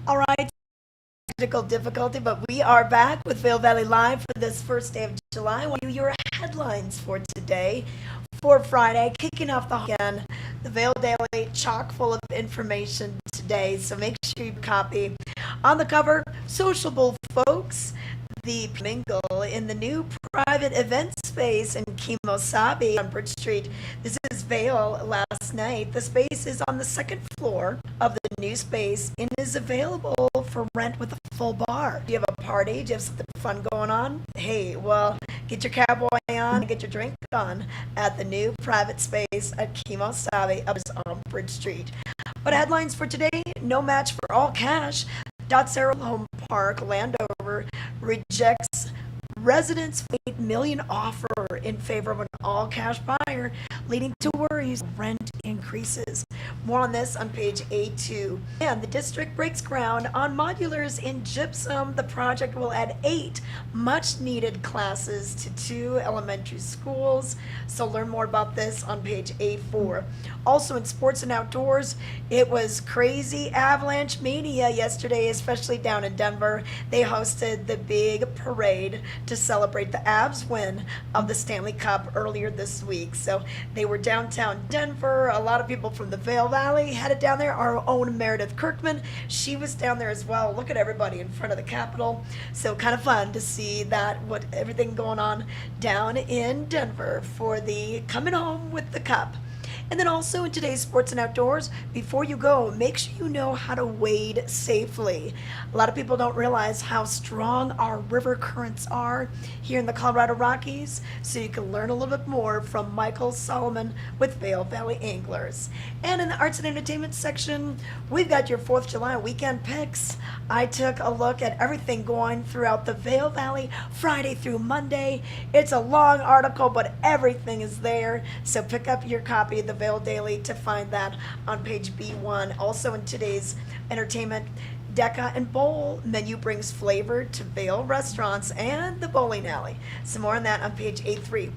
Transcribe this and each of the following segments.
All right, technical difficulty, but we are back with Vail Valley Live for this first day of July. I want to give you your headlines for today, for Friday, kicking off the weekend. The Vail Daily, chock full of information today, so make sure you copy. On the cover, sociable folks, the mingle in the new private event space in Kimosabi on Bridge Street. This is Vail last night. The space is on the second floor of the new space and is available for rent with a full bar. Do you have a party? Do you have something fun going on? Hey, well, get your cowboy on and get your drink on at the new private space at Kimosabi up on Bridge Street. But headlines for today, no match for all cash. Sarah Home Park, Landover, rejects residents' $8 million offer in favor of an all-cash buyer, leading to worries of rent increases. More on this on page A2. And the district breaks ground on modulars in gypsum. The project will add 8 much-needed classes to 2 elementary schools. So learn more about this on page A4. Also in sports and outdoors, it was crazy avalanche mania yesterday, especially down in Denver. They hosted the big parade to celebrate the Avs win of the Stanley Cup earlier this week. So they were downtown Denver. A lot of people from the Vail Valley headed down there. Our own Meredith Kirkman, she was down there as well. Look at everybody in front of the Capitol. So kind of fun to see that, what everything going on down in Denver for the coming home with the cup. And then also in today's sports and outdoors, before you go, make sure you know how to wade safely. A lot of people don't realize how strong our river currents are here in the Colorado Rockies, so you can learn a little bit more from Michael Solomon with Vail Valley Anglers. And in the arts and entertainment section, we've got your 4th of July weekend picks. I took a look at everything going throughout the Vail Valley Friday through Monday. It's a long article, but everything is there, so pick up your copy of the Vail Daily to find that on page B1. Also in today's entertainment, Deca and Bowl menu brings flavor to Vail restaurants and the bowling alley. Some more on that on page A3.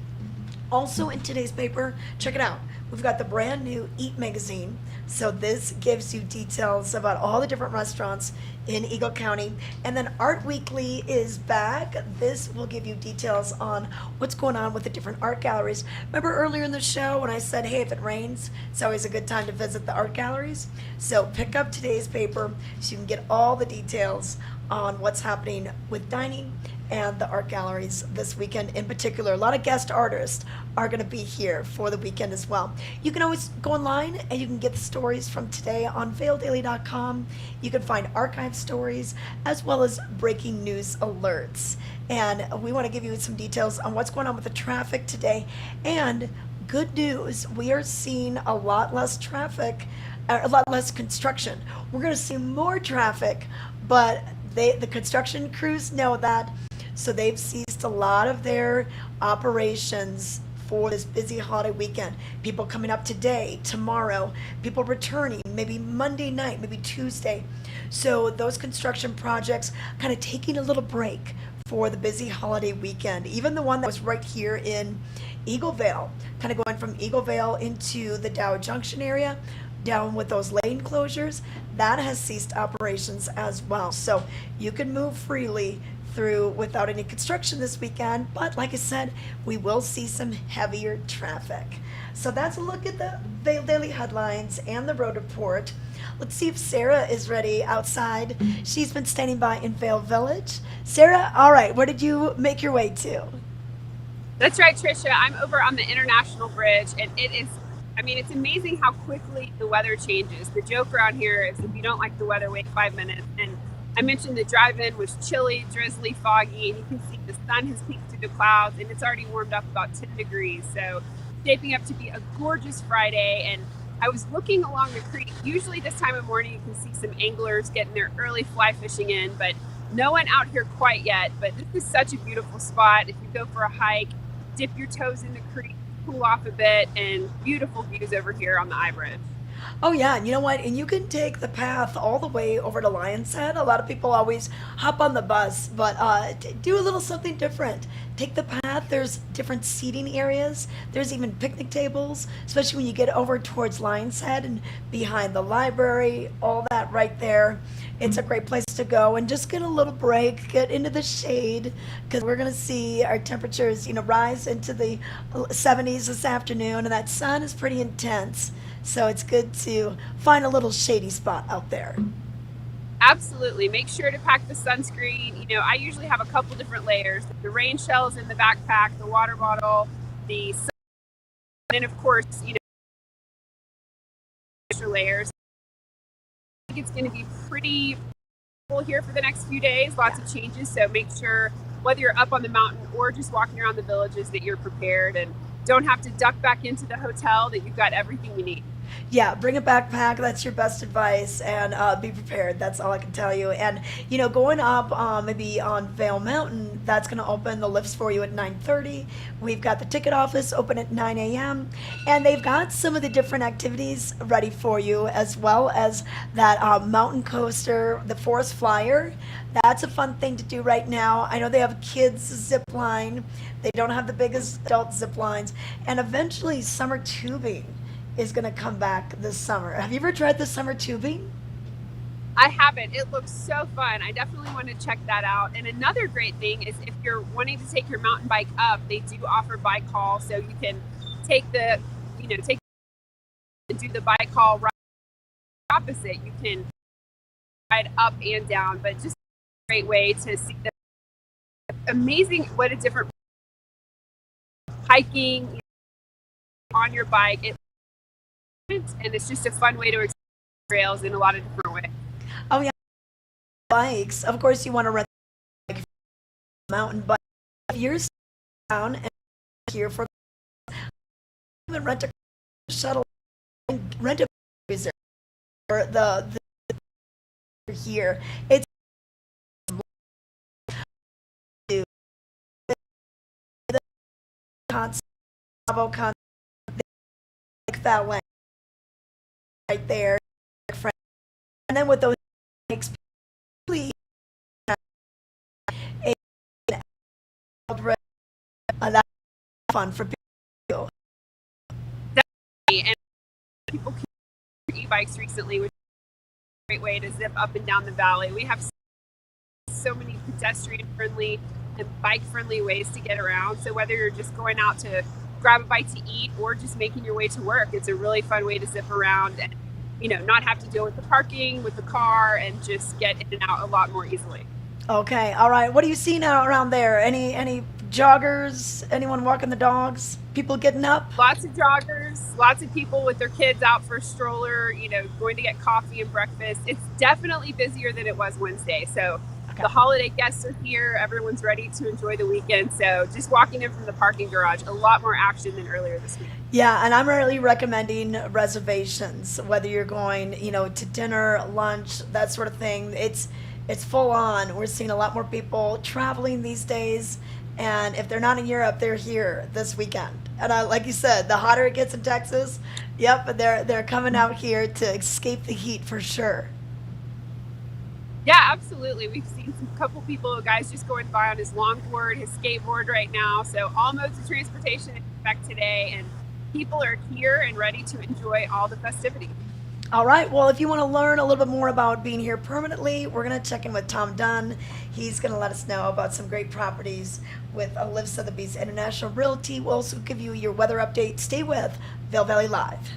Also in today's paper, check it out. We've got the brand new Eat magazine. So this gives you details about all the different restaurants in Eagle County. And then Art Weekly is back. This will give you details on what's going on with the different art galleries. Remember earlier in the show when I said, hey, if it rains, it's always a good time to visit the art galleries. So pick up today's paper so you can get all the details on what's happening with dining and the art galleries this weekend in particular. A lot of guest artists are going to be here for the weekend as well. You can always go online and you can get the stories from today on vaildaily.com. You can find archive stories as well as breaking news alerts. And we want to give you some details on what's going on with the traffic today. And good news, we are seeing a lot less traffic, a lot less construction. We're going to see more traffic, but the construction crews know that. So they've ceased a lot of their operations for this busy holiday weekend. People coming up today, tomorrow, people returning, maybe Monday night, maybe Tuesday. So those construction projects kind of taking a little break for the busy holiday weekend. Even the one that was right here in Eagle Vale, kind of going from Eagle Vale into the Dow Junction area, down with those lane closures, that has ceased operations as well. So you can move freely through without any construction this weekend, but like I said, we will see some heavier traffic. So that's a look at the Vail Daily headlines and the road report. Let's see if Sarah is ready outside. She's been standing by in Vail Village. Sarah, all right, where did you make your way to? That's right, Tricia. I'm over on the International Bridge, and it's amazing how quickly the weather changes. The joke around here is if you don't like the weather, wait 5 minutes. And I mentioned the drive-in was chilly, drizzly, foggy, and you can see the sun has peeked through the clouds, and it's already warmed up about 10 degrees. So shaping up to be a gorgeous Friday. And I was looking along the creek. Usually this time of morning, you can see some anglers getting their early fly fishing in, but no one out here quite yet. But this is such a beautiful spot. If you go for a hike, dip your toes in the creek, cool off a bit, and beautiful views over here on the I Bridge. Oh yeah, and you know what? And you can take the path all the way over to Lion's Head. A lot of people always hop on the bus, but do a little something different. Take the path. There's different seating areas. There's even picnic tables, especially when you get over towards Lion's Head and behind the library. All that right there. It's a great place to go and just get a little break, get into the shade, because we're going to see our temperatures, rise into the 70s this afternoon, and that sun is pretty intense. So it's good to find a little shady spot out there. Absolutely. Make sure to pack the sunscreen. I usually have a couple different layers. The rain shells in the backpack, the water bottle, the sun, and of course, extra layers. I think it's going to be pretty cool here for the next few days. Lots of changes. So make sure, whether you're up on the mountain or just walking around the villages, that you're prepared and don't have to duck back into the hotel, that you've got everything you need. Yeah, bring a backpack. That's your best advice, and be prepared. That's all I can tell you. And going up maybe on Vail Mountain, that's going to open the lifts for you at 9:30. We've got the ticket office open at 9 a.m. and they've got some of the different activities ready for you, as well as that mountain coaster, the Forest Flyer. That's a fun thing to do right now. I know they have kids zip line. They don't have the biggest adult zip lines, and eventually summer tubing is going to come back this summer. Have you ever tried the summer tubing? I haven't. It looks so fun. I definitely want to check that out. And another great thing is, if you're wanting to take your mountain bike up, they do offer bike haul, so you can take and do the bike haul right opposite. You can ride up and down, but just a great way to see the amazing, what a different hiking on your bike. And it's just a fun way to explore trails in a lot of different ways. Oh yeah, bikes. Of course, you want to rent a bike, mountain bike. If you're down and here for rent a shuttle, rent a cruiser or the here. It's concept like that way right there, and then with those bikes, please, that's fun for people. Definitely. And people can use e-bikes recently, which is a great way to zip up and down the valley. We have so many pedestrian-friendly and bike-friendly ways to get around. So whether you're just going out to grab a bite to eat or just making your way to work, it's a really fun way to zip around and not have to deal with the parking, with the car, and just get in and out a lot more easily. Okay, all right. What do you see now around there? Any joggers? Anyone walking the dogs? People getting up? Lots of joggers, lots of people with their kids out for a stroller, going to get coffee and breakfast. It's definitely busier than it was Wednesday. So the holiday guests are here. Everyone's ready to enjoy the weekend. So just walking in from the parking garage, a lot more action than earlier this week. Yeah, and I'm really recommending reservations, whether you're going, to dinner, lunch, that sort of thing. It's full on. We're seeing a lot more people traveling these days, and if they're not in Europe, they're here this weekend. And like you said, the hotter it gets in Texas, yep, they're coming out here to escape the heat for sure. Yeah, absolutely. We've seen a couple people, guys just going by on his longboard, his skateboard right now. So all modes of transportation in effect today, and people are here and ready to enjoy all the festivities. All right. Well, if you want to learn a little bit more about being here permanently, we're going to check in with Tom Dunn. He's going to let us know about some great properties with Live Sotheby's International Realty. We'll also give you your weather update. Stay with Vail Valley Live.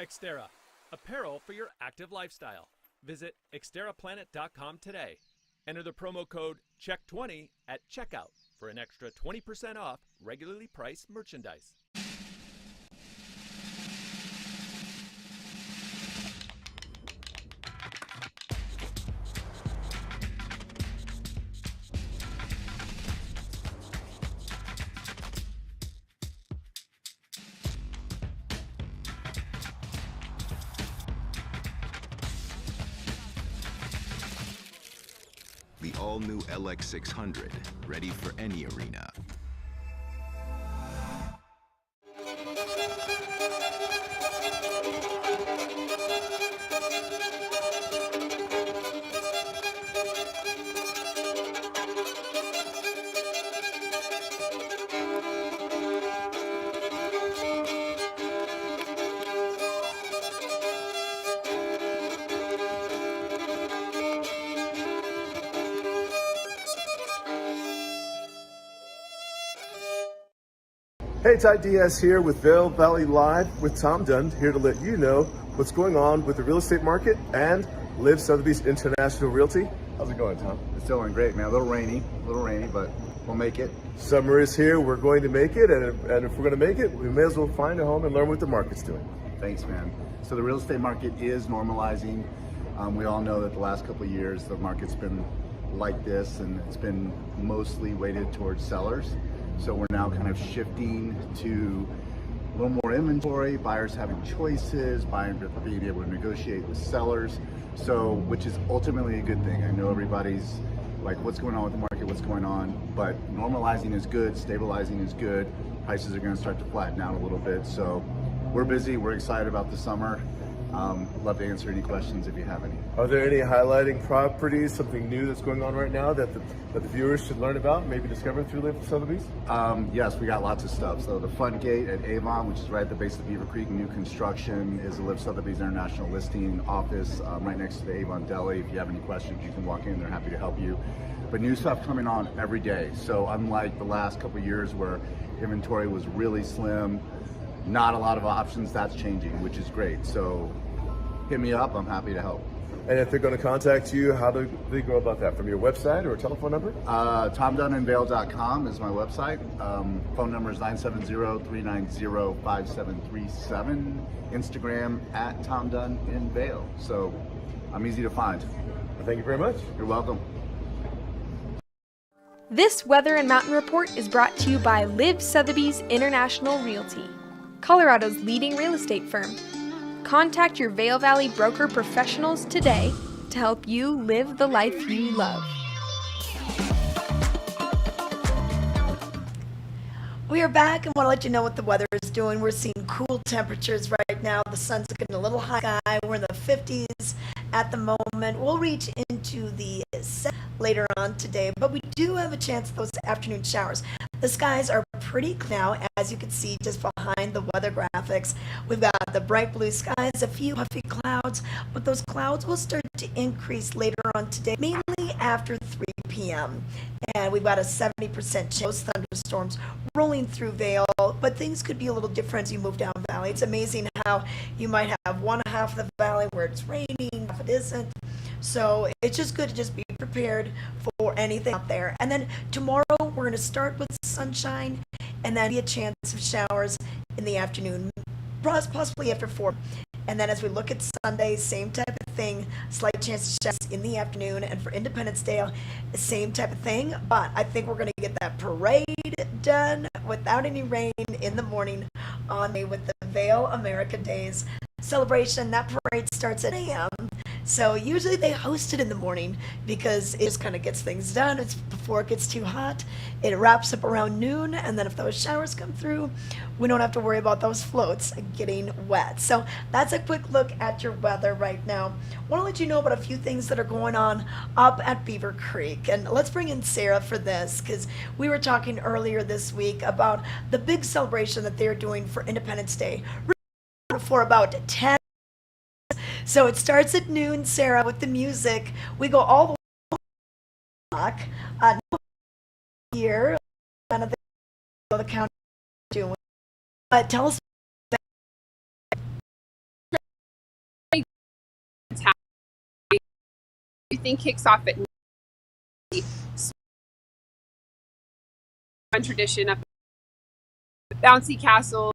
Xterra, apparel for your active lifestyle. Visit xterraplanet.com today. Enter the promo code CHECK20 at checkout for an extra 20% off regularly priced merchandise. the all-new LX600, ready for any arena. Hey, Ty Diaz here with Vail Valley Live with Tom Dunn, here to let you know what's going on with the real estate market and Live Sotheby's International Realty. How's it going, Tom? It's going great, man. A little rainy, but we'll make it. Summer is here. We're going to make it, and if we're going to make it, we may as well find a home and learn what the market's doing. Thanks, man. So the real estate market is normalizing. We all know that the last couple of years, the market's been like this, and it's been mostly weighted towards sellers. So we're now kind of shifting to a little more inventory, buyers having choices, buyers being able to negotiate with sellers, so which is ultimately a good thing. I know everybody's like, what's going on with the market, what's going on, but normalizing is good, stabilizing is good. Prices are going to start to flatten out a little bit. So we're busy, we're excited about the summer. Love to answer any questions if you have any. Are there any highlighting properties, something new that's going on right now that the viewers should learn about, maybe discover through Live Sotheby's? Yes, we got lots of stuff. So the front gate at Avon, which is right at the base of Beaver Creek, new construction, is a Live Sotheby's International Listing office right next to the Avon Deli. If you have any questions, you can walk in, they're happy to help you. But new stuff coming on every day. So unlike the last couple of years where inventory was really slim, not a lot of options, that's changing, which is great. So hit me up, I'm happy to help. And if they're going to contact you, how do they go about that? From your website or a telephone number? TomDunnandVail.com is my website. Phone number is 970-390-5737. Instagram at TomDunnandVail. So I'm easy to find. Well, thank you very much. You're welcome. This Weather and Mountain Report is brought to you by Live Sotheby's International Realty, Colorado's leading real estate firm. Contact your Vail Valley broker professionals today to help you live the life you love. We are back and want to let you know what the weather is doing. We're seeing cool temperatures right now. The sun's getting a little high sky. We're in the 50s at the moment. We'll reach into the 70s later on today, but we do have a chance of those afternoon showers. The skies are pretty clear now, as you can see just behind the weather graphics. We've got the bright blue skies, a few puffy clouds, but those clouds will start to increase later on today, mainly after 3 p.m. And we've got a 70% chance of thunderstorms rolling through Vail, but things could be a little different as you move down valley. It's amazing how you might have one half of the valley where it's raining, half it isn't. So it's just good to just be prepared for anything out there. And then tomorrow we're going to start with sunshine and then be a chance of showers in the afternoon, possibly after 4. And then as we look at Sunday, same type of thing, slight chance of showers in the afternoon. And for Independence Day, same type of thing. But I think we're going to get that parade done without any rain in the morning on May with the Vail America Days celebration. That parade starts at 8 a.m. So usually they host it in the morning because it just kind of gets things done. It's before it gets too hot. It wraps up around noon, and then if those showers come through, we don't have to worry about those floats getting wet. So that's a quick look at your weather right now. I want to let you know about a few things that are going on up at Beaver Creek. And let's bring in Sarah for this, because we were talking earlier this week about the big celebration that they're doing for Independence Day for about 10. So it starts at noon, Sarah, with the music. We go all the way back here. None of the county doing. But tell us. Everything kicks off at one tradition up bouncy castle.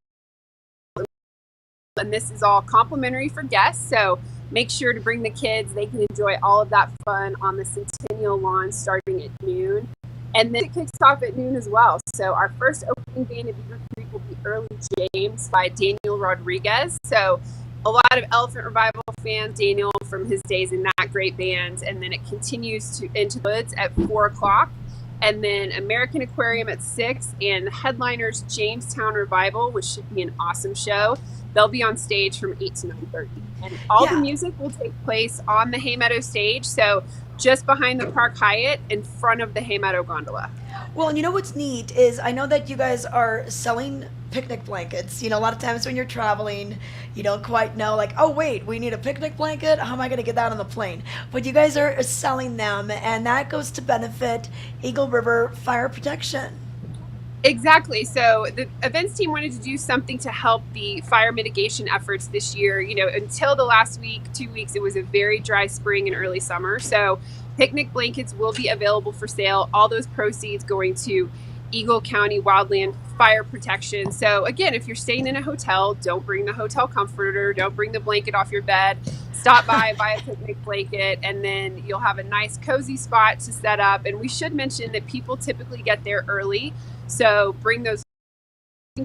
And this is all complimentary for guests, so make sure to bring the kids. They can enjoy all of that fun on the Centennial Lawn starting at noon. And then it kicks off at noon as well. So our first opening band at Beaver Creek will be Early James by Daniel Rodriguez. So a lot of Elephant Revival fans, Daniel from his days in that great band, and then it continues to into the woods at 4 o'clock, and then American Aquarium at 6, and the headliners Jamestown Revival, which should be an awesome show. They'll be on stage from 8 to 9:30, and all the Yeah. music will take place on the Haymeadow stage, so just behind the Park Hyatt in front of the Haymeadow gondola. Well, and you know what's neat is I know that you guys are selling picnic blankets. You know, a lot of times when you're traveling, you don't quite know, like, oh, wait, we need a picnic blanket. How am I going to get that on the plane? But you guys are selling them, and that goes to benefit Eagle River Fire Protection. Exactly. So the events team wanted to do something to help the fire mitigation efforts this year. You know, until the last week, 2 weeks, it was a very dry spring and early summer. So picnic blankets will be available for sale. All those proceeds going to Eagle County Wildland Fire Protection. So again, if you're staying in a hotel, don't bring the hotel comforter, don't bring the blanket off your bed. Stop by, buy a picnic blanket, and then you'll have a nice cozy spot to set up. And we should mention that people typically get there early. So bring those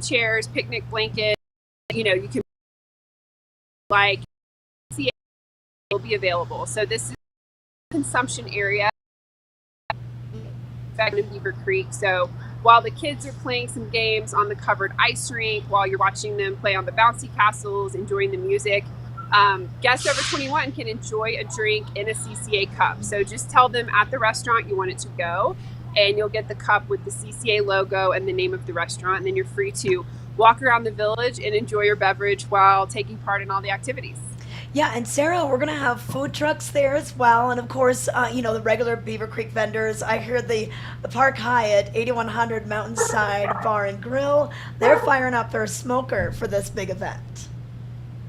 chairs, picnic blanket, you know, you can like see it will be available. So this is a consumption area in Beaver Creek. So while the kids are playing some games on the covered ice rink, while you're watching them play on the bouncy castles, enjoying the music, guests over 21 can enjoy a drink in a CCA cup. So just tell them at the restaurant you want it to go, and you'll get the cup with the CCA logo and the name of the restaurant. And then you're free to walk around the village and enjoy your beverage while taking part in all the activities. Yeah, and Sarah, we're gonna have food trucks there as well, and of course, you know, the regular Beaver Creek vendors. I hear the Park Hyatt 8100 Mountainside Bar and Grill. They're firing up their smoker for this big event.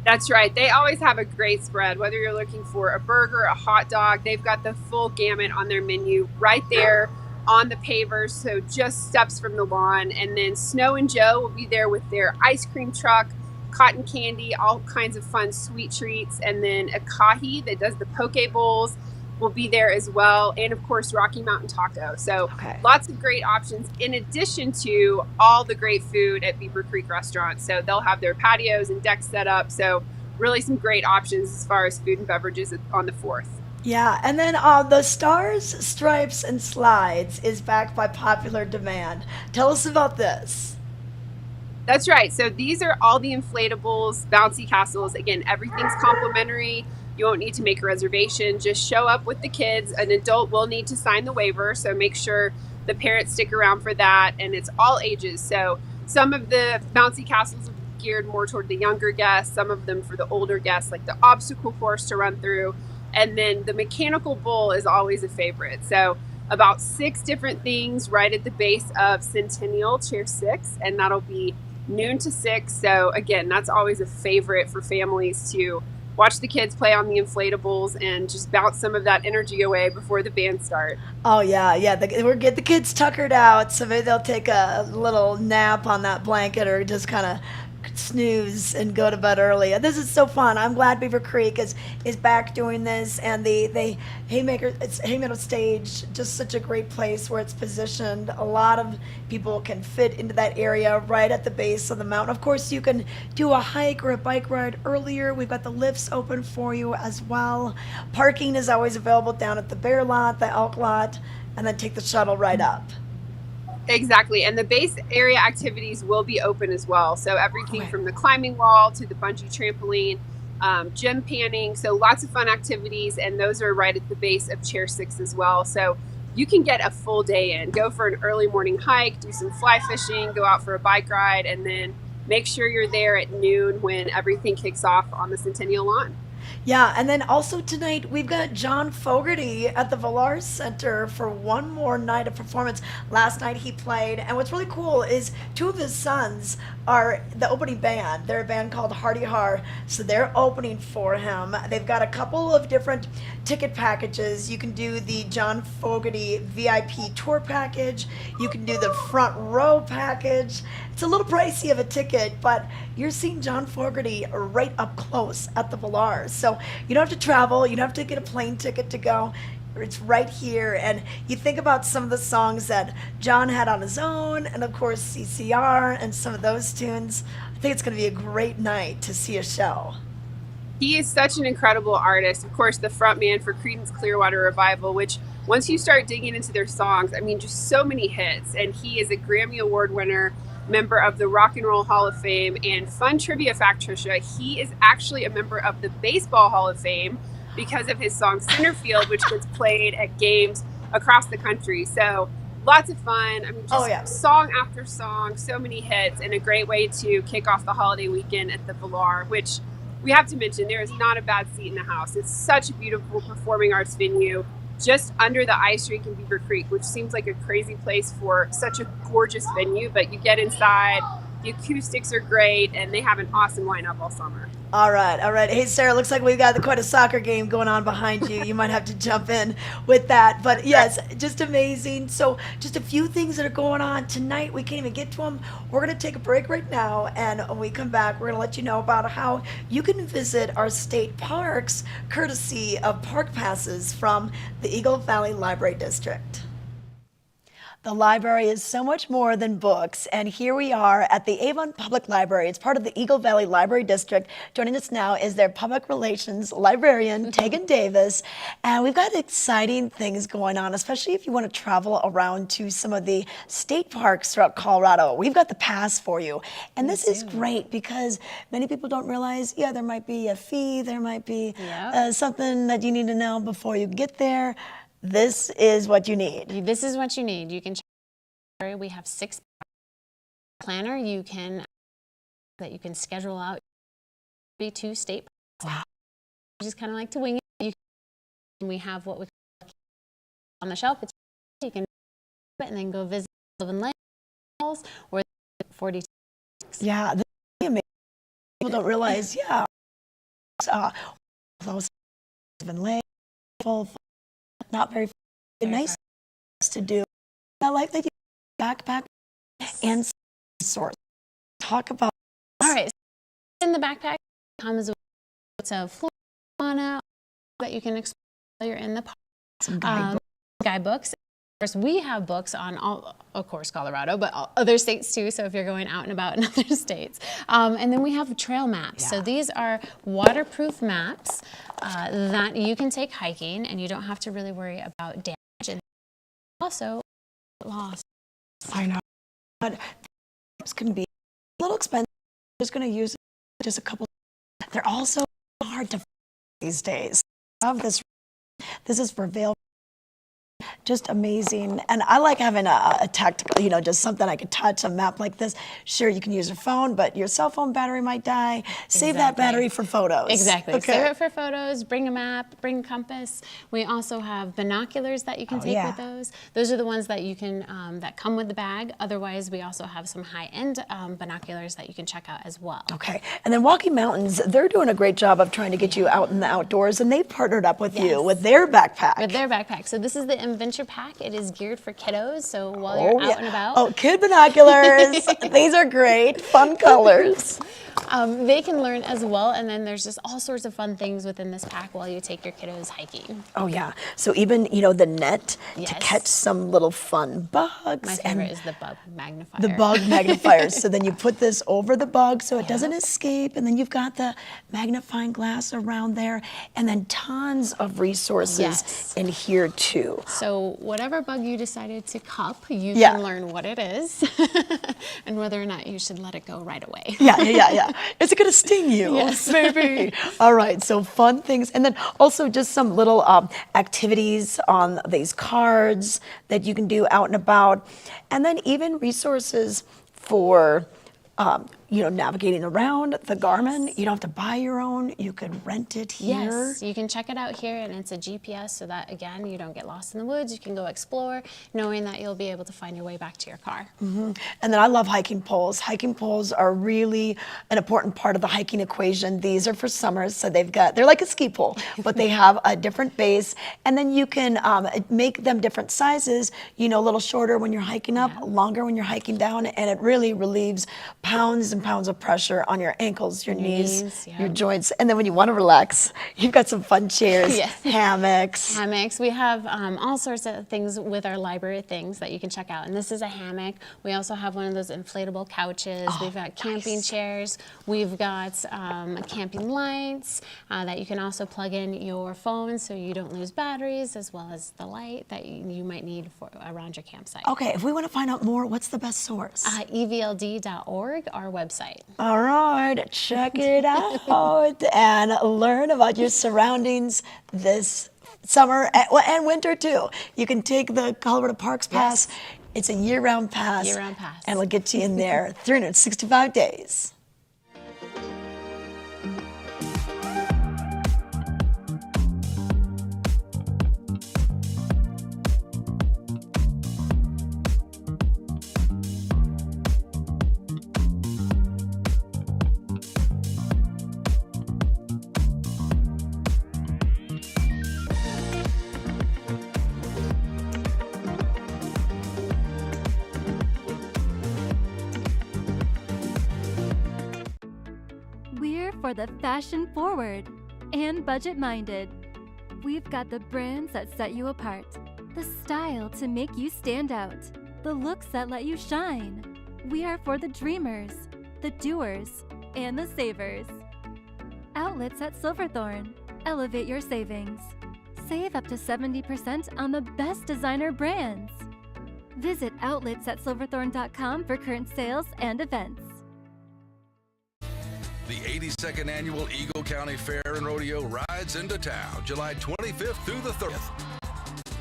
That's right. They always have a great spread. Whether you're looking for a burger, a hot dog, they've got the full gamut on their menu right there on the pavers, so just steps from the lawn. And then Snow and Joe will be there with their ice cream truck, cotton candy, all kinds of fun sweet treats. And then Akahi that does the poke bowls will be there as well. And of course, Rocky Mountain Taco. So lots of great options in addition to all the great food at Beaver Creek Restaurant. So they'll have their patios and decks set up. So really some great options as far as food and beverages on the 4th. Yeah, and then the Stars, Stripes, and Slides is backed by popular demand. Tell us about this. That's right. So these are all the inflatables, bouncy castles. Again, everything's complimentary. You won't need to make a reservation. Just show up with the kids. An adult will need to sign the waiver, so make sure the parents stick around for that. And it's all ages. So some of the bouncy castles are geared more toward the younger guests, some of them for the older guests, like the obstacle course to run through. And then the mechanical bull is always a favorite. So about 6 different things right at the base of Centennial Chair 6, and that'll be noon to 6. So again, that's always a favorite for families to watch the kids play on the inflatables and just bounce some of that energy away before the band start. Oh yeah, yeah. We'll get the kids tuckered out, so maybe they'll take a little nap on that blanket or just kind of snooze and go to bed early. This is so fun. I'm glad Beaver Creek is back doing this, and the Haymeadow stage, just such a great place where it's positioned. A lot of people can fit into that area right at the base of the mountain. Of course, you can do a hike or a bike ride earlier. We've got the lifts open for you as well. Parking is always available down at the Bear Lot, the Elk Lot, and then take the shuttle right up. Exactly. And the base area activities will be open as well. So everything from the climbing wall to the bungee trampoline, gym panning. So lots of fun activities. And those are right at the base of Chair 6 as well. So you can get a full day in. Go for an early morning hike, do some fly fishing, go out for a bike ride, and then make sure you're there at noon when everything kicks off on the Centennial lawn. Yeah, and then also tonight we've got John Fogerty at the Villar Center for one more night of performance. Last night he played, and what's really cool is 2 of his sons are the opening band. They're a band called Hardy Har, so they're opening for him. They've got a couple of different ticket packages. You can do the John Fogerty VIP tour package. You can do the front row package. It's a little pricey of a ticket, but you're seeing John Fogerty right up close at the Villar. So you don't have to travel. You don't have to get a plane ticket to go. It's right here. And you think about some of the songs that John had on his own, and of course CCR and some of those tunes. I think it's going to be a great night to see a show. He is such an incredible artist. Of course, the frontman for Creedence Clearwater Revival, which once you start digging into their songs, I mean, just so many hits. And he is a Grammy Award winner, member of the Rock and Roll Hall of Fame. And fun trivia fact, Trisha, he is actually a member of the Baseball Hall of Fame because of his song Centerfield, which gets played at games across the country. So lots of fun. I mean, just song after song, so many hits, and a great way to kick off the holiday weekend at the Valar, which we have to mention, there is not a bad seat in the house. It's such a beautiful performing arts venue just under the ice rink in Beaver Creek, which seems like a crazy place for such a gorgeous venue, but you get inside, the acoustics are great, and they have an awesome lineup all summer. All right, all right. Hey, Sarah, looks like we've got quite a soccer game going on behind you. You might have to jump in with that. But yes, just amazing. So just a few things that are going on tonight. We can't even get to them. We're going to take a break right now. And when we come back, we're going to let you know about how you can visit our state parks courtesy of park passes from the Eagle Valley Library District. The library is so much more than books, and here we are at the Avon Public Library. It's part of the Eagle Valley Library District. Joining us now is their public relations librarian, Tegan Davis, and we've got exciting things going on, especially if you want to travel around to some of the state parks throughout Colorado. We've got the pass for you, and this is great because many people don't realize, there might be a fee, there might be something that you need to know before you get there. This is what you need. This is what you need. You can check. We have 6 planner. You can schedule out 2 state parks. Wow. Just kind of like to wing it. We have what we call on the shelf. You can and then go visit Sylvan Lake or 42. Yeah, this is amazing. People don't realize. Those Sylvan Lake, not very nice to do. I like that you backpack and source. Talk about. All right, in the backpack comes with a flora that you can explore while you're in the park. Some guidebooks. Of course, we have books on all, of course, Colorado, but other states too. So if you're going out and about in other states, and then we have trail maps. Yeah. So these are waterproof maps that you can take hiking, and you don't have to really worry about damage and also loss. I know. But maps can be a little expensive. I'm just going to use just a couple. They're also hard to find these days. I love this. This is for Vail. Just amazing. And I like having a tactical, just something I could touch, a map like this. Sure, you can use your phone, but your cell phone battery might die. Save that battery for photos. Exactly. Okay. Save it for photos, bring a map, bring a compass. We also have binoculars that you can take with those. Those are the ones that you can, that come with the bag. Otherwise, we also have some high-end binoculars that you can check out as well. Okay. And then Walking Mountains, they're doing a great job of trying to get you out in the outdoors, and they've partnered up with you with their backpack. With their backpack. So this is the Adventure Pack. It is geared for kiddos, so while you're out and about. Oh, kid binoculars. These are great. Fun colors. They can learn as well, and then there's just all sorts of fun things within this pack while you take your kiddos hiking. Oh yeah, so even the net to catch some little fun bugs. My favorite is the bug magnifier. The bug magnifiers. So then you put this over the bug so it doesn't escape, and then you've got the magnifying glass around there, and then tons of resources in here too. So whatever bug you decided to cup, you can learn what it is and whether or not you should let it go right away. Yeah. Is it going to sting you? Yes. Maybe. All right, so fun things. And then also just some little activities on these cards that you can do out and about. And then even resources for navigating around the Garmin. You don't have to buy your own. You could rent it here. Yes, you can check it out here, and it's a GPS so that, again, you don't get lost in the woods. You can go explore, knowing that you'll be able to find your way back to your car. Mm-hmm. And then I love hiking poles. Hiking poles are really an important part of the hiking equation. These are for summers, so they're like a ski pole, but they have a different base. And then you can make them different sizes, a little shorter when you're hiking up, longer when you're hiking down, and it really relieves pounds and pounds of pressure on your ankles, your knees, yeah. your joints. And then when you want to relax, you've got some fun chairs, Yes. hammocks. Hammocks. We have all sorts of things with our library of things that you can check out. And this is a hammock. We also have one of those inflatable couches. We've got camping chairs. We've got camping lights that you can also plug in your phone so you don't lose batteries, as well as the light that you might need for around your campsite. Okay, if we want to find out more, what's the best source? evld.org, our website. All right, check it out and learn about your surroundings this summer and winter too. You can take the Colorado Parks Pass. It's a year-round pass. Year-round pass. And it'll get you in there 365 days. We're for the fashion forward and budget minded. We've got the brands that set you apart, the style to make you stand out, the looks that let you shine. We are for the dreamers, the doers, and the savers. Outlets at Silverthorne. Elevate your savings. Save up to 70% on the best designer brands. Visit outlets@silverthorne.com for current sales and events. The 82nd Annual Eagle County Fair and Rodeo rides into town July 25th through the 30th.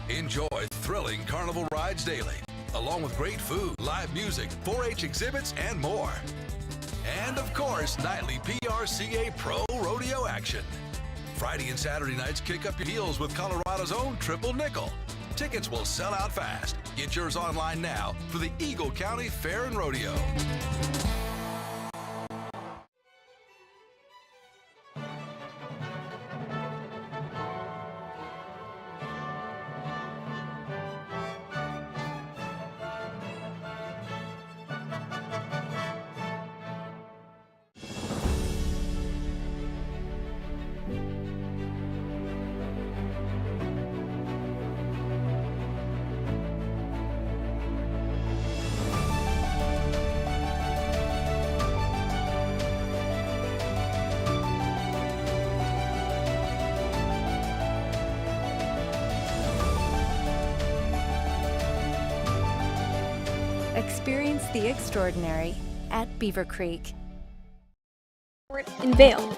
Enjoy thrilling carnival rides daily, along with great food, live music, 4-H exhibits, and more. And of course, nightly PRCA Pro Rodeo action. Friday and Saturday nights, kick up your heels with Colorado's own Triple Nickel. Tickets will sell out fast. Get yours online now for the Eagle County Fair and Rodeo. Experience the extraordinary at Beaver Creek. In Vail.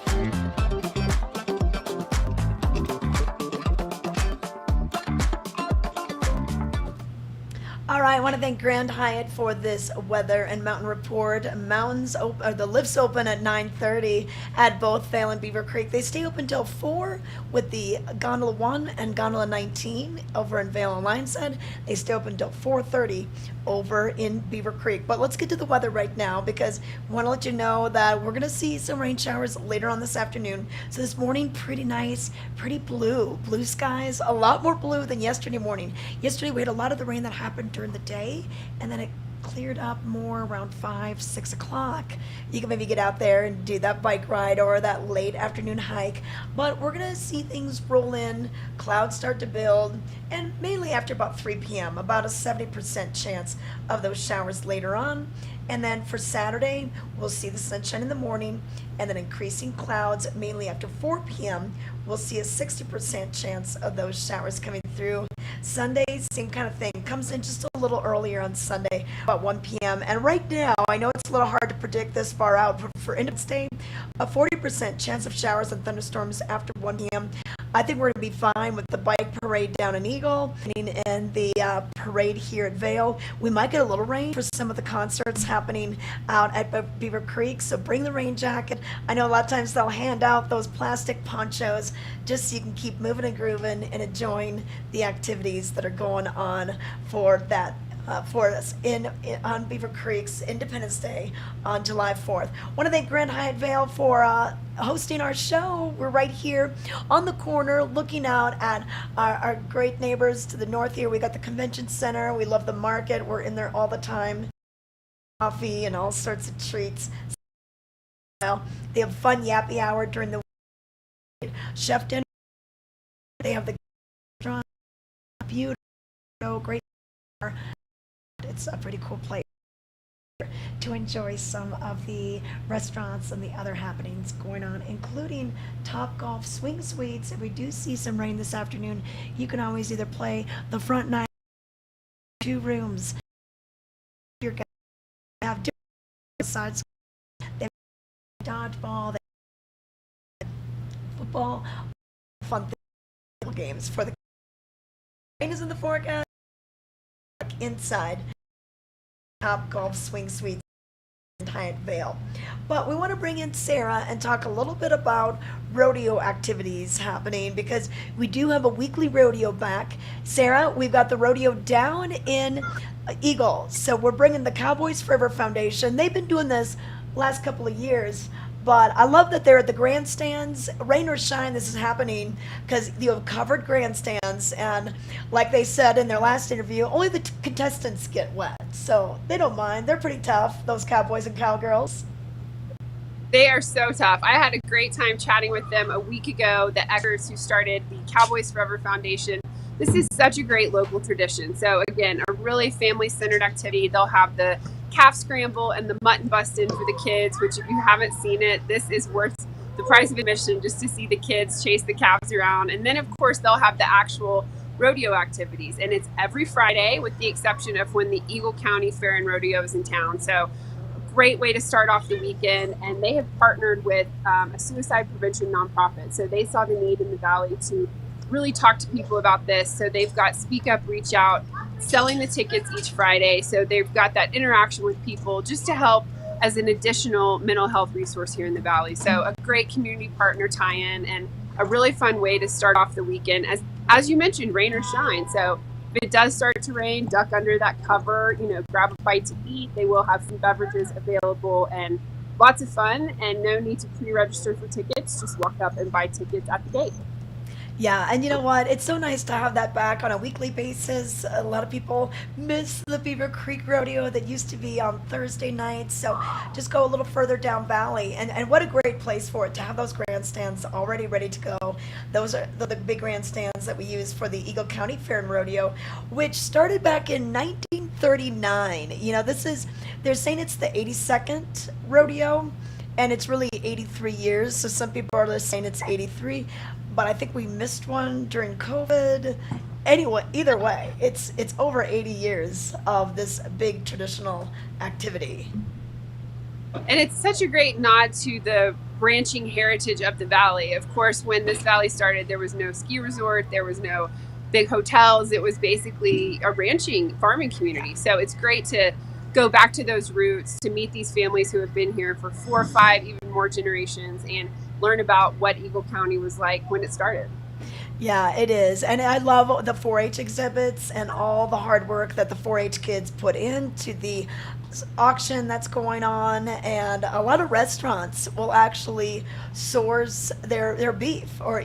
All right, I want to thank Grand Hyatt for this weather and mountain report. The lifts open at 9:30 at both Vail and Beaver Creek. They stay open till 4 with the Gondola 1 and Gondola 19 over in Vail and Lionshead. They stay open till 4:30 over in Beaver Creek. But let's get to the weather right now, because we want to let you know that we're going to see some rain showers later on this afternoon. So this morning, pretty nice, pretty blue skies, a lot more blue than yesterday morning. Yesterday we had a lot of the rain that happened during the day, and then it cleared up more around 5, 6 o'clock. You can maybe get out there and do that bike ride or that late afternoon hike. But we're going to see things roll in, clouds start to build, and mainly after about 3 p.m., about a 70% chance of those showers later on. And then for Saturday, we'll see the sunshine in the morning, and then increasing clouds mainly after 4 p.m. We'll see a 60% chance of those showers coming through. Sunday, same kind of thing. Comes in just a little earlier on Sunday, about 1 p.m. And right now, I know it's a little hard to predict this far out, but for Independence Day, a 40% chance of showers and thunderstorms after 1 p.m. I think we're going to be fine with the bike parade down in Eagle and the parade here at Vail. We might get a little rain for some of the concerts happening out at Beaver Creek, so bring the rain jacket. I know a lot of times they'll hand out those plastic ponchos just so you can keep moving and grooving and enjoying the activities that are going on for that. For us on Beaver Creek's Independence Day on July 4th. Want to thank Grand Hyatt Vail for hosting our show. We're right here on the corner looking out at our great neighbors to the north here. We got the convention center. We love the market. We're in there all the time. coffee and all sorts of treats. Well, they have fun yappy hour during the week. Chef dinner. They have the restaurant. Beautiful, great. It's a pretty cool place to enjoy some of the restaurants and the other happenings going on, including Top Golf Swing Suites. If we do see some rain this afternoon, you can always either play the front nine, 2 rooms. You're going to have different sides. They have dodgeball, they have football, fun games for the rain is in the forecast. Inside Top Golf Swing Suites in Hyatt Vail. But we want to bring in Sarah and talk a little bit about rodeo activities happening because we do have a weekly rodeo back. Sarah, we've got the rodeo down in Eagle. So we're bringing the Cowboys Forever Foundation. They've been doing this last couple of years. But I love that they're at the grandstands. Rain or shine, this is happening because you have covered grandstands. And like they said in their last interview, only the contestants get wet. So they don't mind. They're pretty tough, those cowboys and cowgirls. They are so tough. I had a great time chatting with them a week ago, the experts who started the Cowboys Forever Foundation. This is such a great local tradition. So again, a really family-centered activity. They'll have the calf scramble and the mutton bustin' for the kids, which if you haven't seen it, this is worth the price of admission just to see the kids chase the calves around. And then of course they'll have the actual rodeo activities, and it's every Friday with the exception of when the Eagle County Fair and Rodeo is in town. So a great way to start off the weekend, and they have partnered with a suicide prevention nonprofit. So they saw the need in the Valley to really talk to people about this. So they've got Speak Up, Reach Out, selling the tickets each Friday. So they've got that interaction with people just to help as an additional mental health resource here in the Valley. So a great community partner tie-in and a really fun way to start off the weekend. As you mentioned, rain or shine. So if it does start to rain, duck under that cover, grab a bite to eat. They will have some beverages available and lots of fun, and no need to pre-register for tickets. Just walk up and buy tickets at the gate. Yeah, and you know what? It's so nice to have that back on a weekly basis. A lot of people miss the Beaver Creek Rodeo that used to be on Thursday nights. So just go a little further down Valley. And what a great place for it to have those grandstands already ready to go. Those are the big grandstands that we use for the Eagle County Fair and Rodeo, which started back in 1939. They're saying it's the 82nd rodeo, and it's really 83 years. So some people are just saying it's 83. But I think we missed one during COVID. Anyway, either way, it's over 80 years of this big traditional activity. And it's such a great nod to the ranching heritage of the Valley. Of course, when this Valley started, there was no ski resort, there was no big hotels. It was basically a ranching, farming community. So it's great to go back to those roots, to meet these families who have been here for 4 or 5, even more generations, and learn about what Eagle County was like when it started. Yeah, it is. And I love the 4-H exhibits and all the hard work that the 4-H kids put into the auction that's going on. And a lot of restaurants will actually source their beef, or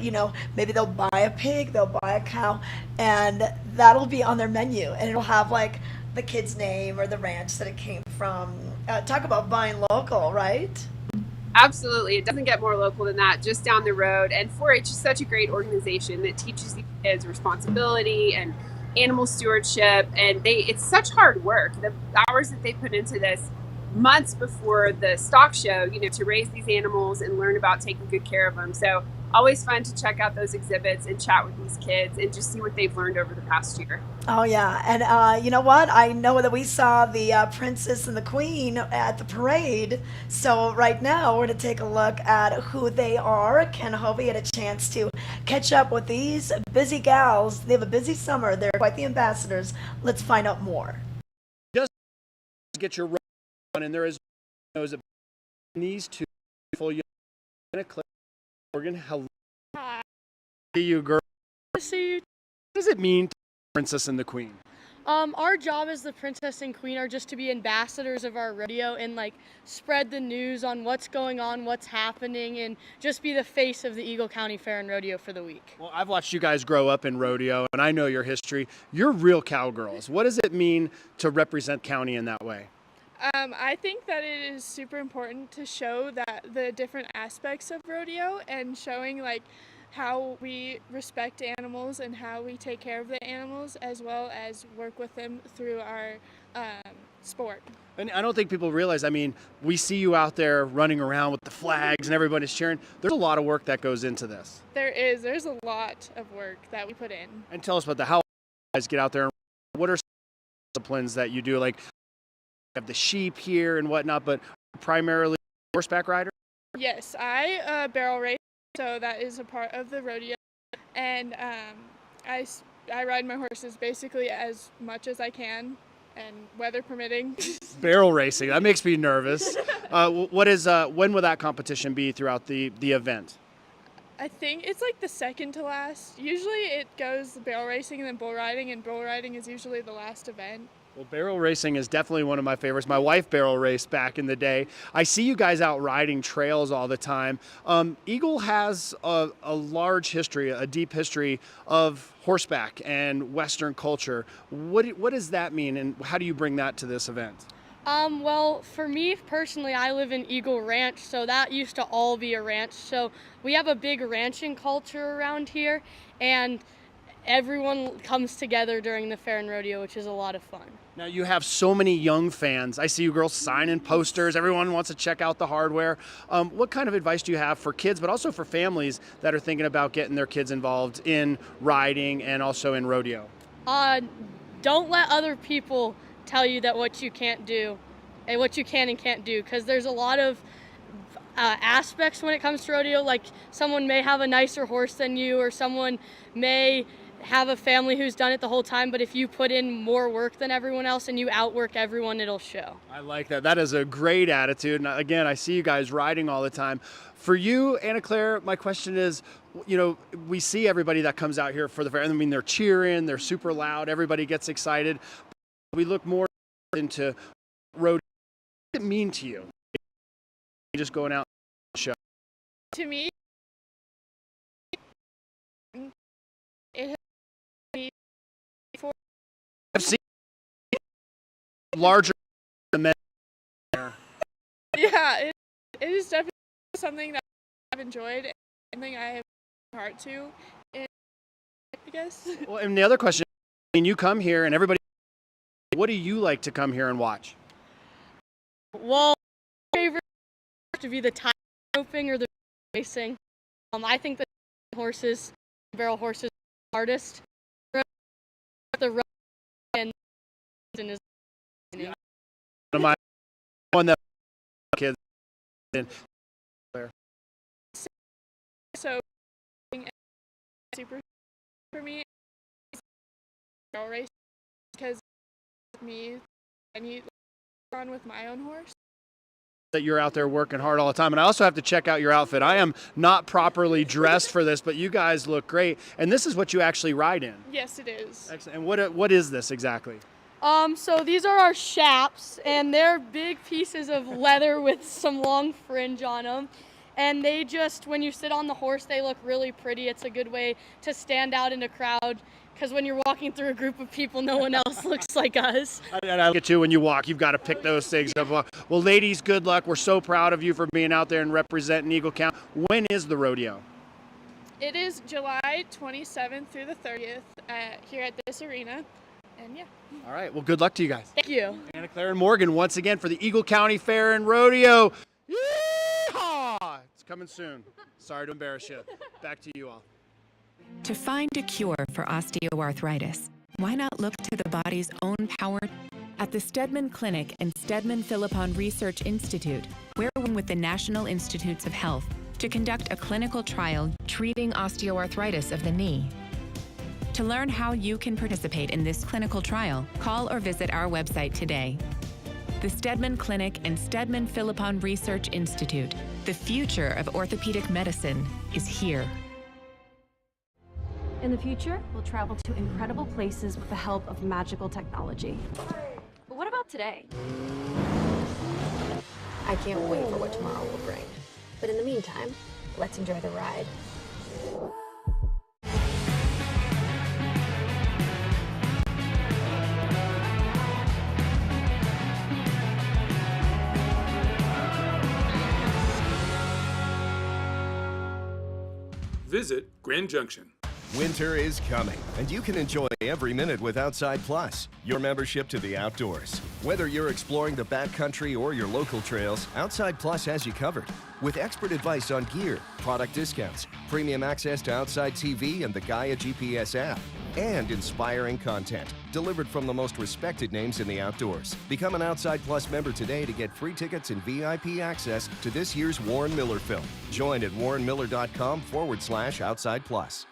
maybe they'll buy a pig, they'll buy a cow, and that'll be on their menu, and it'll have like the kid's name or the ranch that it came from. Talk about buying local, right? Absolutely. It doesn't get more local than that, just down the road. And 4-H is such a great organization that teaches these kids responsibility and animal stewardship. And it's such hard work. The hours that they put into this months before the stock show, to raise these animals and learn about taking good care of them. So always fun to check out those exhibits and chat with these kids and just see what they've learned over the past year. Oh, yeah. And you know what? I know that we saw the Princess and the Queen at the parade. So right now we're going to take a look at who they are. Ken Hovey had a chance to catch up with these busy gals. They have a busy summer. They're quite the ambassadors. Let's find out more. Just get your run, and there is these two beautiful young Morgan, hello. Hi. You girl. See, what does it mean to be Princess and the Queen? our job as the Princess and Queen are just to be ambassadors of our rodeo and spread the news on what's going on, what's happening, and just be the face of the Eagle County Fair and Rodeo for the week. Well, I've watched you guys grow up in rodeo, and I know your history. You're real cowgirls. What does it mean to represent county in that way? I think that it is super important to show that the different aspects of rodeo and showing like how we respect animals and how we take care of the animals as well as work with them through our sport. And I don't think people realize, I mean, we see you out there running around with the flags and everybody's cheering. There's a lot of work that goes into this. There's a lot of work that we put in. And tell us about how you guys get out there. What are some disciplines that you do? Like, you have the sheep here and whatnot, but primarily horseback rider? Yes, I barrel race, so that is a part of the rodeo. And I ride my horses basically as much as I can, and weather permitting. Barrel racing, that makes me nervous. When will that competition be throughout the event? I think it's like the second to last. Usually it goes barrel racing and then bull riding, and bull riding is usually the last event. Well, barrel racing is definitely one of my favorites. My wife barrel raced back in the day. I see you guys out riding trails all the time. Eagle has a large history, a deep history of horseback and Western culture. What does that mean, and how do you bring that to this event? Well, for me personally, I live in Eagle Ranch, so that used to all be a ranch. So we have a big ranching culture around here, and everyone comes together during the fair and rodeo, which is a lot of fun. Now you have so many young fans. I see you girls signing posters. Everyone wants to check out the hardware. What kind of advice do you have for kids, but also for families that are thinking about getting their kids involved in riding and also in rodeo? Don't let other people tell you that what you can't do and what you can and can't do, because there's a lot of aspects when it comes to rodeo. Like, someone may have a nicer horse than you, or someone may have a family who's done it the whole time, but if you put in more work than everyone else and you outwork everyone, it'll show. I like that. That is a great attitude. And again, I see you guys riding all the time. For you, Anna Claire, my question is, you know, we see everybody that comes out here for the fair. I mean, they're cheering, they're super loud, everybody gets excited. We look more into rodeo. What does it mean to you? Just going out to the show. To me, it has been for I've seen larger than men. Yeah, it is definitely something that I've enjoyed, and something I have heart to, and I guess. Well, and the other question, I mean, you come here and everybody, what do you like to come here and watch? Well, my favorite to be the tie roping or the racing. I think the horses, barrel horses, are the hardest. The rope and is one that kids in. So, super for me is barrel race, because me, I need to run with my own horse. That you're out there working hard all the time. And I also have to check out your outfit. I am not properly dressed for this, but you guys look great. And this is what you actually ride in. Yes, it is. Excellent. And what is this exactly? So these are our chaps, and they're big pieces of leather with some long fringe on them. And they just, when you sit on the horse, they look really pretty. It's a good way to stand out in a crowd, because when you're walking through a group of people, no one else looks like us. And I get you when you walk, you've got to pick those things up. Well, ladies, good luck. We're so proud of you for being out there and representing Eagle County. When is the rodeo? It is July 27th through the 30th here at this arena. And yeah. All right. Well, good luck to you guys. Thank you. Anna Claire and Morgan once again for the Eagle County Fair and Rodeo. Yeehaw! It's coming soon. Sorry to embarrass you. Back to you all. To find a cure for osteoarthritis, why not look to the body's own power? At the Stedman Clinic and Stedman Philippon Research Institute, we're working with the National Institutes of Health to conduct a clinical trial treating osteoarthritis of the knee. To learn how you can participate in this clinical trial, call or visit our website today. The Stedman Clinic and Stedman Philippon Research Institute. The future of orthopedic medicine is here. In the future, we'll travel to incredible places with the help of magical technology. But what about today? I can't wait for what tomorrow will bring. But in the meantime, let's enjoy the ride. Visit Grand Junction. Winter is coming, and you can enjoy every minute with Outside Plus, your membership to the outdoors. Whether you're exploring the backcountry or your local trails, Outside Plus has you covered. With expert advice on gear, product discounts, premium access to Outside TV and the Gaia GPS app, and inspiring content delivered from the most respected names in the outdoors. Become an Outside Plus member today to get free tickets and VIP access to this year's Warren Miller film. Join at warrenmiller.com/Outside Plus.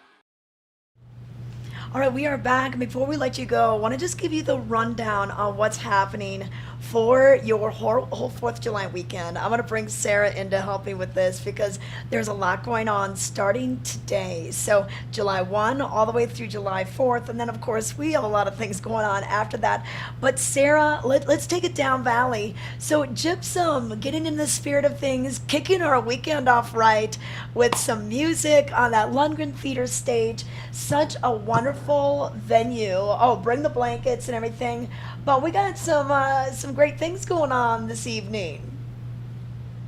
All right, we are back. Before we let you go, I want to just give you the rundown on what's happening for your whole 4th of July weekend. I'm going to bring Sarah in to help me with this because there's a lot going on starting today. So July 1 all the way through July 4th. And then, of course, we have a lot of things going on after that. But Sarah, let's take it down Valley. So Gypsum, getting in the spirit of things, kicking our weekend off right with some music on that Lundgren Theater stage. Such a wonderful venue. Oh, bring the blankets and everything. But we got some great things going on this evening.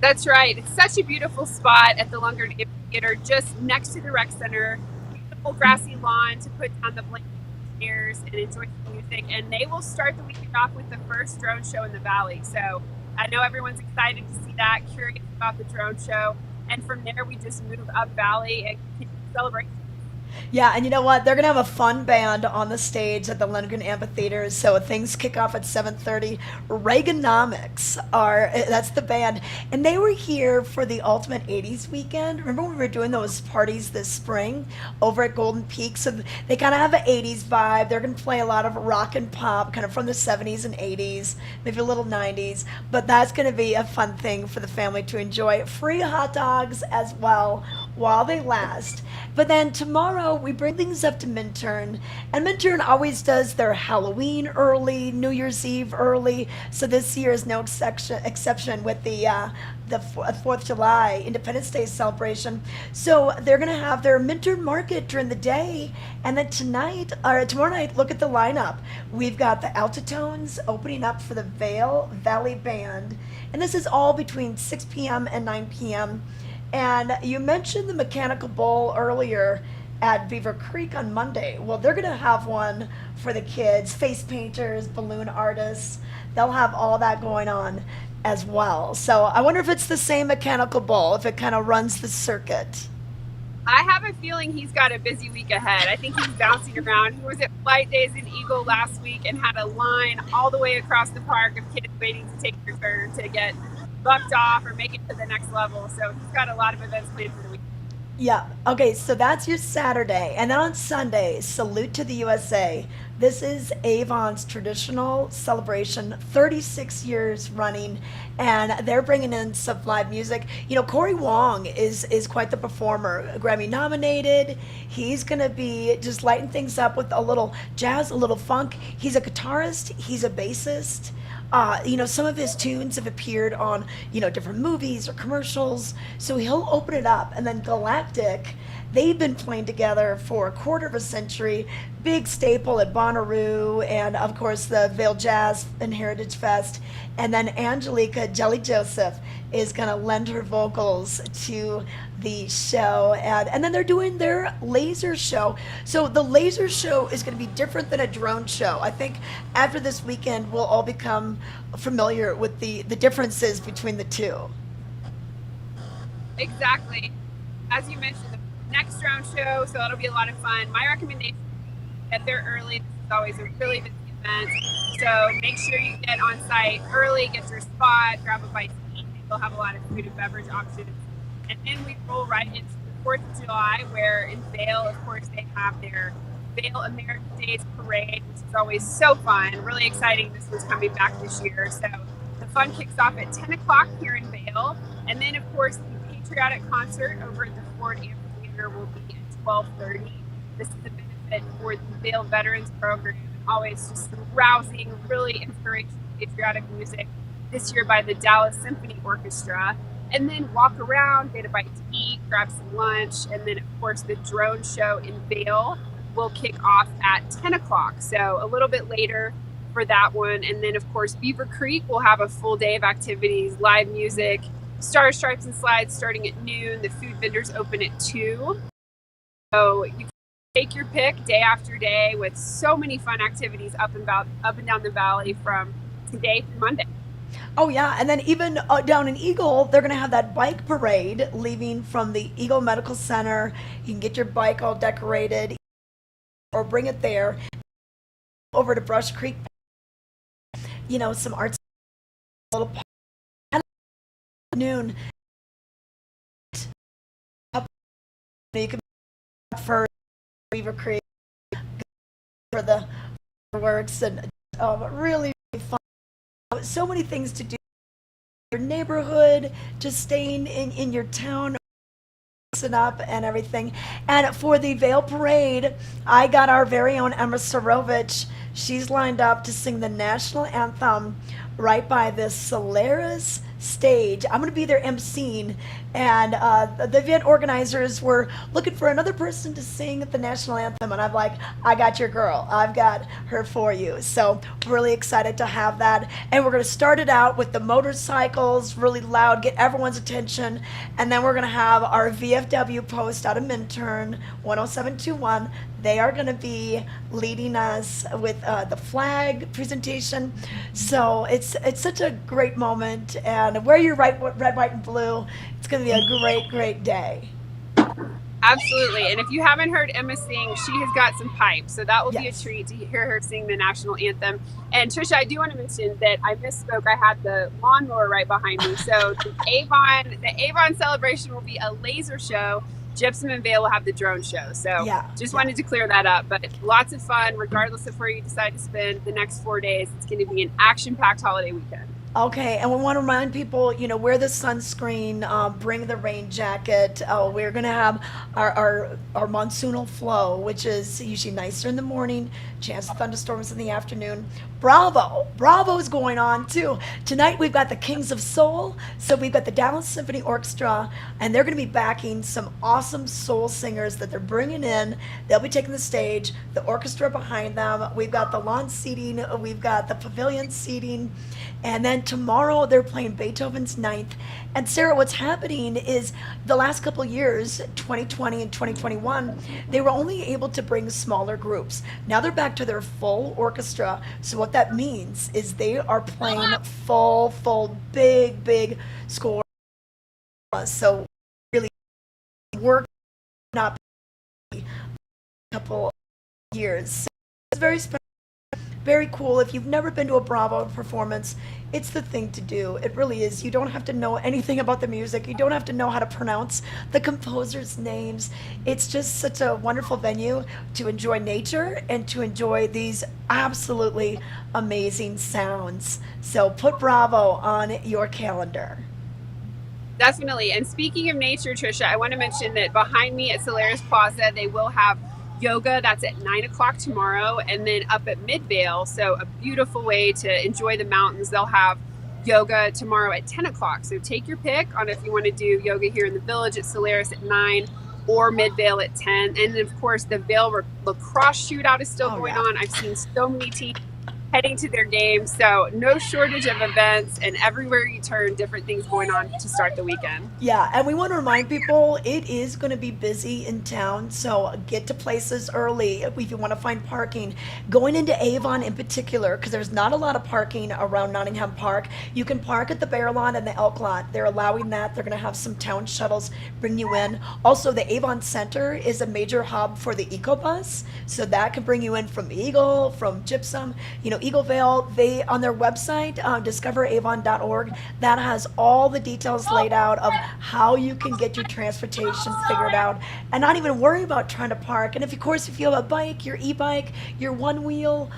That's right. It's such a beautiful spot at the Lundgren Amphitheater, just next to the rec center. Beautiful grassy lawn to put down the blankets and chairs and enjoy the music. And they will start the weekend off with the first drone show in the Valley. So I know everyone's excited to see that, curious about the drone show. And from there, we just move up Valley and continue to celebrate. Yeah, and you know what? They're going to have a fun band on the stage at the Lundgren Amphitheater. So things kick off at 7:30. Reaganomics that's the band. And they were here for the Ultimate 80s weekend. Remember when we were doing those parties this spring over at Golden Peak? So they kind of have an 80s vibe. They're going to play a lot of rock and pop, kind of from the 70s and 80s, maybe a little 90s. But that's going to be a fun thing for the family to enjoy. Free hot dogs as well while they last. But then tomorrow we bring things up to Minturn, and Minturn always does their Halloween early, New Year's Eve early. So this year is no exception with the 4th of July Independence Day celebration. So they're going to have their Minturn market during the day, and then tomorrow night, look at the lineup. We've got the Altitones opening up for the Vail Valley Band, and this is all between 6 p.m. and 9 p.m. And you mentioned the Mechanical Bowl earlier at Beaver Creek on Monday. Well, they're going to have one for the kids, face painters, balloon artists. They'll have all that going on as well. So I wonder if it's the same Mechanical Bowl, if it kind of runs the circuit. I have a feeling he's got a busy week ahead. I think he's bouncing around. He was at Flight Days in Eagle last week and had a line all the way across the park of kids waiting to take their turn to get bucked off or make it to the next level. So he's got a lot of events planned for the week. Yeah. Okay, so that's your Saturday. And then on Sunday, Salute to the USA. This is Avon's traditional celebration, 36 years running, and they're bringing in some live music. You know, Corey Wong is quite the performer, Grammy nominated. He's going to be just lighting things up with a little jazz, a little funk. He's a guitarist, he's a bassist. Some of his tunes have appeared on, different movies or commercials. So he'll open it up. And then Galactic, they've been playing together for a quarter of a century. Big staple at Bonnaroo and, of course, the Vail Jazz and Heritage Fest. And then Angelica Jelly Joseph is going to lend her vocals to the show. And then they're doing their laser show. So the laser show is going to be different than a drone show. I think after this weekend, we'll all become familiar with the differences between the two. Exactly. As you mentioned, the next drone show, so that'll be a lot of fun. My recommendation is get there early. This is always a really busy event. So make sure you get on site early, get your spot, grab a bite to eat. They'll have a lot of food and beverage options. And then we roll right into the 4th of July, where in Vail, of course, they have their Vail American Days Parade, which is always so fun. Really exciting this was coming back this year. So the fun kicks off at 10 o'clock here in Vail. And then, of course, the patriotic concert over at the Ford Amphitheater will be at 12:30. This is a benefit for the Vail Veterans Program. Always just some rousing, really inspirational patriotic music. This year by the Dallas Symphony Orchestra. And then walk around, get a bite to eat, grab some lunch, and then, of course, the drone show in Vail will kick off at 10 o'clock. So a little bit later for that one. And then, of course, Beaver Creek will have a full day of activities, live music, Star Stripes and Slides starting at noon. The food vendors open at 2. So you can take your pick day after day with so many fun activities up and down the valley from today through Monday. Oh yeah, and then even down in Eagle, they're gonna have that bike parade leaving from the Eagle Medical Center. You can get your bike all decorated, or bring it there. Over to Brush Creek, some arts, little park, and noon. You can for Beaver Creek for the works and really fun. So many things to do. Your neighborhood, just staying in your town, mixing up and everything. And for the Vail Parade, I got our very own Emma Sarovich. She's lined up to sing the national anthem right by the Solaris stage. I'm going to be there emceeing, and the event organizers were looking for another person to sing the national anthem, and I'm like, I got your girl. I've got her for you. So really excited to have that, and we're going to start it out with the motorcycles, really loud, get everyone's attention, and then we're going to have our VFW post out of Minturn 10721. They are going to be leading us with the flag presentation. So it's such a great moment. And wear your red, white, and blue. It's going to be a great, great day. Absolutely. And if you haven't heard Emma sing, she has got some pipes. So that will be a treat to hear her sing the national anthem. And Trisha, I do want to mention that I misspoke. I had the lawnmower right behind me. So the Avon celebration will be a laser show. Gypsum and Vail will have the drone show. So wanted to clear that up. But lots of fun, regardless of where you decide to spend the next 4 days. It's going to be an action-packed holiday weekend. Okay, and we want to remind people, wear the sunscreen, bring the rain jacket. We're going to have our monsoonal flow, which is usually nicer in the morning, chance of thunderstorms in the afternoon. Bravo is going on too. Tonight we've got the Kings of Soul, so we've got the Dallas Symphony Orchestra, and they're going to be backing some awesome soul singers that they're bringing in. They'll be taking the stage, the orchestra behind them. We've got the lawn seating, we've got the pavilion seating, and then tomorrow they're playing Beethoven's Ninth. And Sarah, what's happening is the last couple years, 2020 and 2021, they were only able to bring smaller groups. Now they're back to their full orchestra. So what that means is they are playing full, big score. So really work up a couple years. So it's very special. Very cool. If you've never been to a Bravo performance, it's the thing to do. It really is. You don't have to know anything about the music. You don't have to know how to pronounce the composers' names. It's just such a wonderful venue to enjoy nature and to enjoy these absolutely amazing sounds. So put Bravo on your calendar. Definitely. And speaking of nature, Trisha, I want to mention that behind me at Solaris Plaza, they will have yoga. That's at 9 o'clock tomorrow, and then up at Midvale. So a beautiful way to enjoy the mountains. They'll have yoga tomorrow at 10 o'clock. So take your pick on if you want to do yoga here in the village at Solaris at 9 or Midvale at 10. And then of course the Vail lacrosse shootout is still going on. I've seen so many teams heading to their games. So no shortage of events, and everywhere you turn, different things going on to start the weekend. Yeah, and we want to remind people it is going to be busy in town, so get to places early if you want to find parking. Going into Avon in particular, because there's not a lot of parking around Nottingham Park. You can park at the Bear Lot and the Elk Lot. They're allowing that. They're going to have some town shuttles bring you in. Also, the Avon Center is a major hub for the EcoBus, so that can bring you in from Eagle, from Gypsum, Eagle Vail. They on their website, discoveravon.org, that has all the details laid out of how you can get your transportation figured out and not even worry about trying to park. And if you have a bike, your e-bike, your one wheel,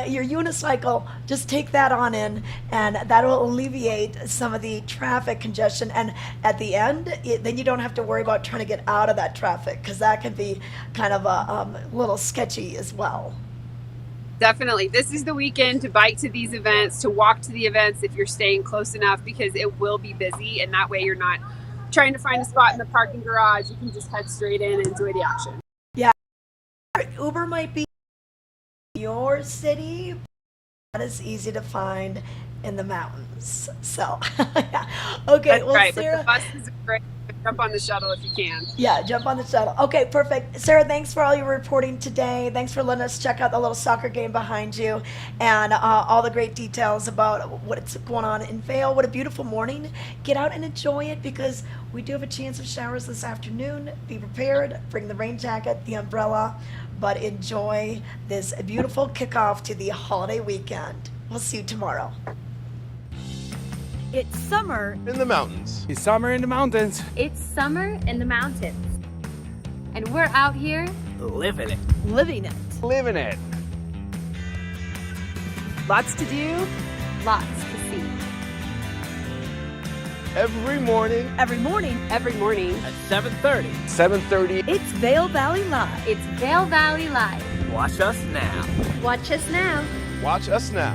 your unicycle, just take that on in, and that will alleviate some of the traffic congestion. And at the end, then you don't have to worry about trying to get out of that traffic, because that can be kind of a little sketchy as well. Definitely. This is the weekend to bike to these events, to walk to the events if you're staying close enough, because it will be busy, and that way you're not trying to find a spot in the parking garage. You can just head straight in and enjoy the action. Yeah. Uber might be your city, but it's easy to find in the mountains. So, yeah. Okay. That's well, right. Sarah, but the bus is a great jump on the shuttle if you can. Yeah, jump on the shuttle. Okay, perfect. Sarah, thanks for all your reporting today. Thanks for letting us check out the little soccer game behind you and all the great details about what's going on in Vail. What a beautiful morning. Get out and enjoy it because we do have a chance of showers this afternoon. Be prepared. Bring the rain jacket, the umbrella, but enjoy this beautiful kickoff to the holiday weekend. We'll see you tomorrow. It's summer in the mountains. It's summer in the mountains. It's summer in the mountains. And we're out here Living it. living it. Living it. Lots to do. lots to see. Every morning. Every morning. Every morning. At 7:30. 7:30. It's Vail Valley Live. It's Vail Valley Live. Watch us now. Watch us now. Watch us now.